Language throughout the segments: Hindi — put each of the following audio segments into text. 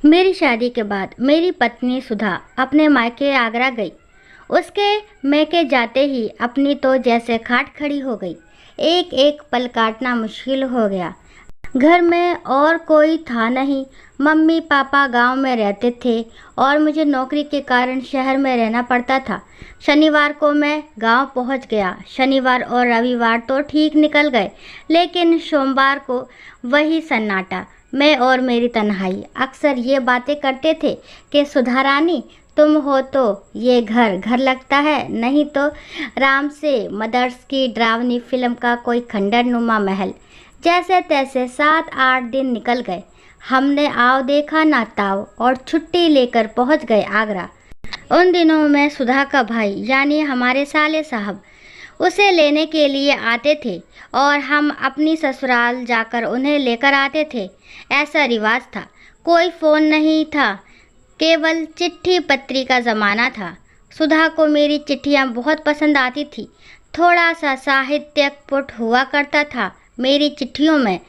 मेरी शादी के बाद मेरी पत्नी सुधा अपने मायके आगरा गई। उसके मैके जाते ही अपनी तो जैसे खाट खड़ी हो गई। एक एक पल काटना मुश्किल हो गया। घर में और कोई था नहीं। मम्मी पापा गांव में रहते थे और मुझे नौकरी के कारण शहर में रहना पड़ता था। शनिवार को मैं गांव पहुंच गया। शनिवार और रविवार तो ठीक निकल गए, लेकिन सोमवार को वही सन्नाटा, मैं और मेरी तन्हाई। अक्सर ये बातें करते थे कि सुधा रानी, तुम हो तो ये घर घर लगता है, नहीं तो राम से मदर्स की डरावनी फिल्म का कोई खंडर नुमा महल। जैसे तैसे 7-8 दिन निकल गए। हमने आओ देखा ना ताव और छुट्टी लेकर पहुंच गए आगरा। उन दिनों में सुधा का भाई यानी हमारे साले साहब उसे लेने के लिए आते थे और हम अपनी ससुराल जाकर उन्हें लेकर आते थे। ऐसा रिवाज था। कोई फ़ोन नहीं था, केवल चिट्ठी पत्री का ज़माना था। सुधा को मेरी चिट्ठियाँ बहुत पसंद आती थी। थोड़ा सा साहित्यक पुट हुआ करता था मेरी चिट्ठियों में,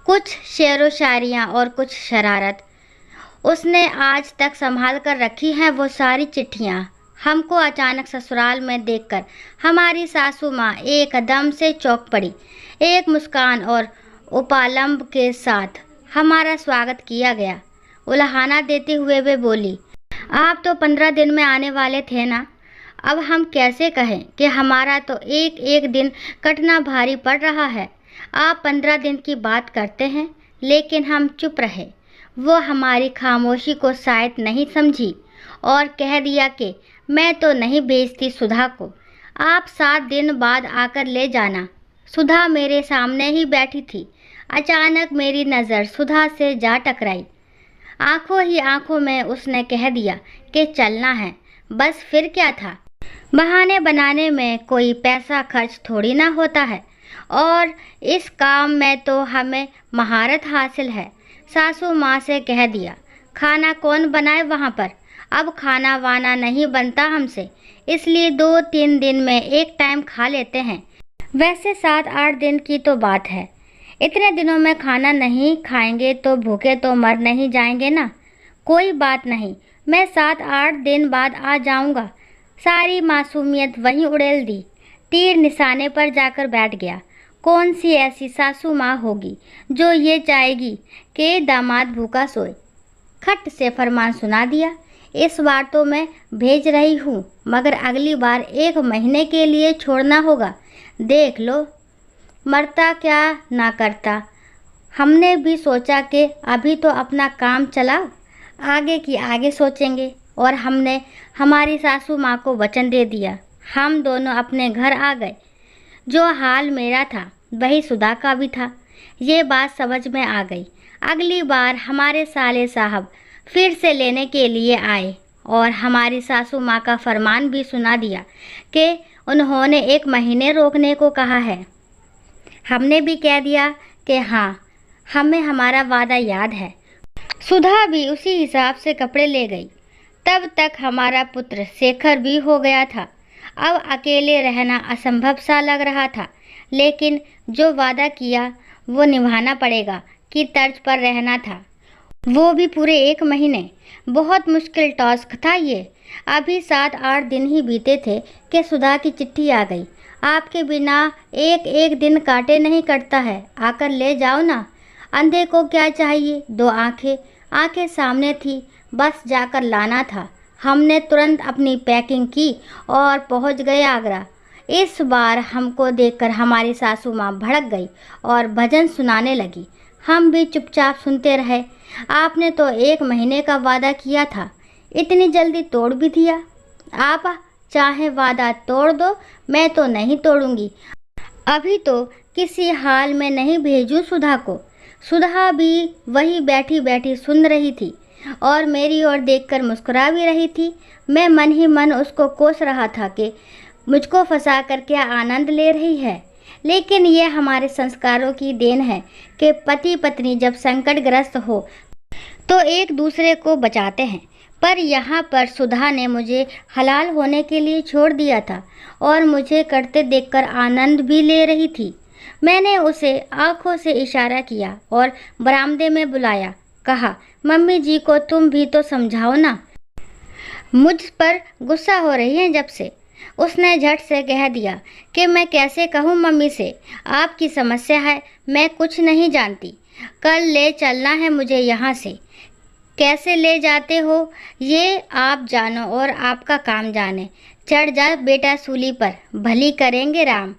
कुछ शेरो शायरियाँ और कुछ शरारत। उसने आज तक संभाल कर रखी हैं वो सारी चिट्ठियाँ। हमको अचानक ससुराल में देखकर हमारी सासू माँ एकदम से चौंक पड़ी। एक मुस्कान और उपालंब के साथ हमारा स्वागत किया गया। उल्हाना देते हुए वे बोली, आप तो 15 दिन में आने वाले थे ना। अब हम कैसे कहें कि हमारा तो एक एक दिन कटना भारी पड़ रहा है। आप 15 दिन की बात करते हैं, लेकिन हम चुप रहे। वो हमारी खामोशी को शायद नहीं समझी और कह दिया कि मैं तो नहीं भेजती सुधा को, आप 7 दिन बाद आकर ले जाना। सुधा मेरे सामने ही बैठी थी। अचानक मेरी नज़र सुधा से जा टकराई। आंखों ही आंखों में उसने कह दिया कि चलना है। बस फिर क्या था। बहाने बनाने में कोई पैसा खर्च थोड़ी ना होता है, और इस काम में तो हमें महारत हासिल है। सासू माँ से कह दिया, खाना कौन बनाए वहाँ पर। अब खाना वाना नहीं बनता हमसे, इसलिए 2-3 दिन में एक टाइम खा लेते हैं। वैसे 7-8 दिन की तो बात है। इतने दिनों में खाना नहीं खाएंगे तो भूखे तो मर नहीं जाएंगे ना। कोई बात नहीं, मैं 7-8 दिन बाद आ जाऊंगा। सारी मासूमियत वहीं उड़ेल दी। तीर निशाने पर जाकर बैठ गया। कौन सी ऐसी सासू माँ होगी जो ये चाहेगी कि दामाद भूखा सोए। खट से फरमान सुना दिया, इस बार तो मैं भेज रही हूँ, मगर अगली बार 1 महीने के लिए छोड़ना होगा। देख लो, मरता क्या ना करता। हमने भी सोचा कि अभी तो अपना काम चलाओ, आगे की आगे सोचेंगे। और हमने हमारी सासू माँ को वचन दे दिया। हम दोनों अपने घर आ गए। जो हाल मेरा था वही सुधा का भी था। ये बात समझ में आ गई। अगली बार हमारे साले साहब फिर से लेने के लिए आए और हमारी सासू माँ का फरमान भी सुना दिया कि उन्होंने 1 महीने रोकने को कहा है। हमने भी कह दिया कि हाँ, हमें हमारा वादा याद है। सुधा भी उसी हिसाब से कपड़े ले गई। तब तक हमारा पुत्र शेखर भी हो गया था। अब अकेले रहना असंभव सा लग रहा था, लेकिन जो वादा किया वो निभाना पड़ेगा की तर्ज पर रहना था, वो भी पूरे 1 महीने। बहुत मुश्किल टास्क था ये। अभी 7-8 दिन ही बीते थे कि सुधा की चिट्ठी आ गई। आपके बिना एक एक दिन काटे नहीं कटता है, आकर ले जाओ ना। अंधे को क्या चाहिए, 2 आंखें। आंखें सामने थी, बस जाकर लाना था। हमने तुरंत अपनी पैकिंग की और पहुंच गए आगरा। इस बार हमको देखकर हमारी सासू माँ भड़क गई और भजन सुनाने लगी। हम भी चुपचाप सुनते रहे। आपने तो 1 महीने का वादा किया था, इतनी जल्दी तोड़ भी दिया। आप चाहे वादा तोड़ दो, मैं तो नहीं तोड़ूंगी। अभी तो किसी हाल में नहीं भेजूं सुधा को। सुधा भी वही बैठी बैठी सुन रही थी और मेरी ओर देखकर मुस्कुरा भी रही थी। मैं मन ही मन उसको कोस रहा था कि मुझको फंसा कर क्या आनंद ले रही है। लेकिन ये हमारे संस्कारों की देन है कि पति पत्नी जब संकटग्रस्त हो तो एक दूसरे को बचाते हैं। पर यहाँ पर सुधा ने मुझे हलाल होने के लिए छोड़ दिया था और मुझे करते देखकर आनंद भी ले रही थी। मैंने उसे आंखों से इशारा किया और बरामदे में बुलाया। कहा, मम्मी जी को तुम भी तो समझाओ ना, मुझ पर गुस्सा हो रही है जब से। उसने झट से कह दिया कि मैं कैसे कहूँ मम्मी से, आपकी समस्या है, मैं कुछ नहीं जानती। कल ले चलना है मुझे यहाँ से। कैसे ले जाते हो ये आप जानो और आपका काम जाने। चढ़ जा बेटा सूली पर, भली करेंगे राम।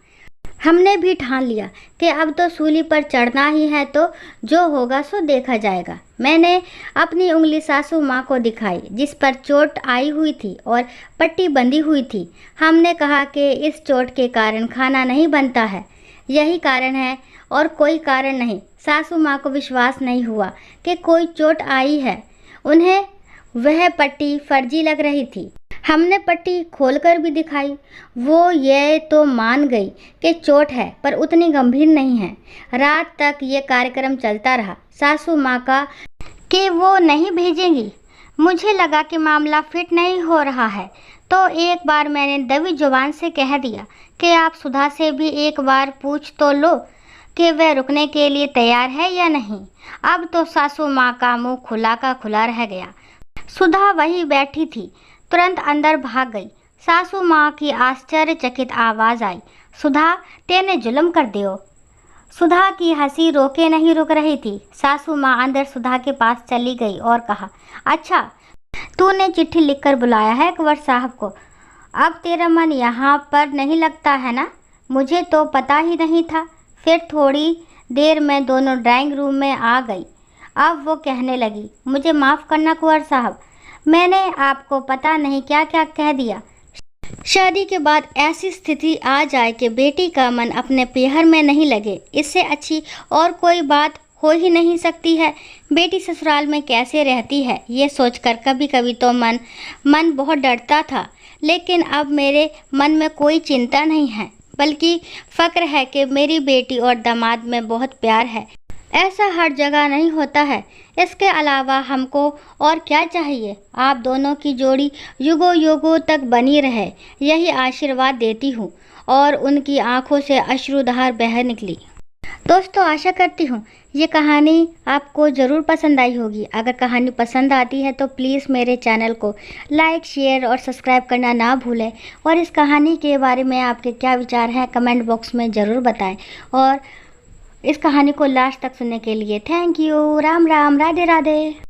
हमने भी ठान लिया कि अब तो सूली पर चढ़ना ही है, तो जो होगा सो देखा जाएगा। मैंने अपनी उंगली सासू माँ को दिखाई जिस पर चोट आई हुई थी और पट्टी बंधी हुई थी। हमने कहा कि इस चोट के कारण खाना नहीं बनता है, यही कारण है और कोई कारण नहीं। सासू माँ को विश्वास नहीं हुआ कि कोई चोट आई है। उन्हें वह पट्टी फर्जी लग रही थी। हमने पट्टी खोलकर भी दिखाई। वो ये तो मान गई कि चोट है पर उतनी गंभीर नहीं है। रात तक ये कार्यक्रम चलता रहा। सासू माँ का कि वो नहीं भेजेंगी। मुझे लगा कि मामला फिट नहीं हो रहा है, तो एक बार मैंने दबी जुबान से कह दिया कि आप सुधा से भी एक बार पूछ तो लो कि वह रुकने के लिए तैयार है या नहीं। अब तो सासू माँ का मुंह खुला का खुला रह गया। सुधा वही बैठी थी, तुरंत अंदर भाग गई। सासू माँ की आश्चर्यचकित आवाज़ आई, सुधा तेने जुल्म कर दियो। सुधा की हंसी रोके नहीं रुक रही थी। सासू माँ अंदर सुधा के पास चली गई और कहा, अच्छा तूने चिट्ठी लिखकर बुलाया है कुंवर साहब को, अब तेरा मन यहाँ पर नहीं लगता है ना? मुझे तो पता ही नहीं था। फिर थोड़ी देर में दोनों ड्राइंग रूम में आ गई। अब वो कहने लगी, मुझे माफ़ करना कुंवर साहब, मैंने आपको पता नहीं क्या क्या कह दिया। शादी के बाद ऐसी स्थिति आ जाए कि बेटी का मन अपने पेहर में नहीं लगे, इससे अच्छी और कोई बात हो ही नहीं सकती है। बेटी ससुराल में कैसे रहती है ये सोचकर कभी कभी तो मन बहुत डरता था, लेकिन अब मेरे मन में कोई चिंता नहीं है, बल्कि फ़क्र है कि मेरी बेटी और दामाद में बहुत प्यार है। ऐसा हर जगह नहीं होता है। इसके अलावा हमको और क्या चाहिए? आप दोनों की जोड़ी युगों युगों तक बनी रहे, यही आशीर्वाद देती हूँ। और उनकी आंखों से अश्रुधार बह निकली। दोस्तों, आशा करती हूँ ये कहानी आपको ज़रूर पसंद आई होगी। अगर कहानी पसंद आती है तो प्लीज़ मेरे चैनल को लाइक, शेयर और सब्सक्राइब करना ना भूलें। और इस कहानी के बारे में आपके क्या विचार हैं कमेंट बॉक्स में ज़रूर बताएं। और इस कहानी को लास्ट तक सुनने के लिए थैंक यू। राम राम, राधे राधे।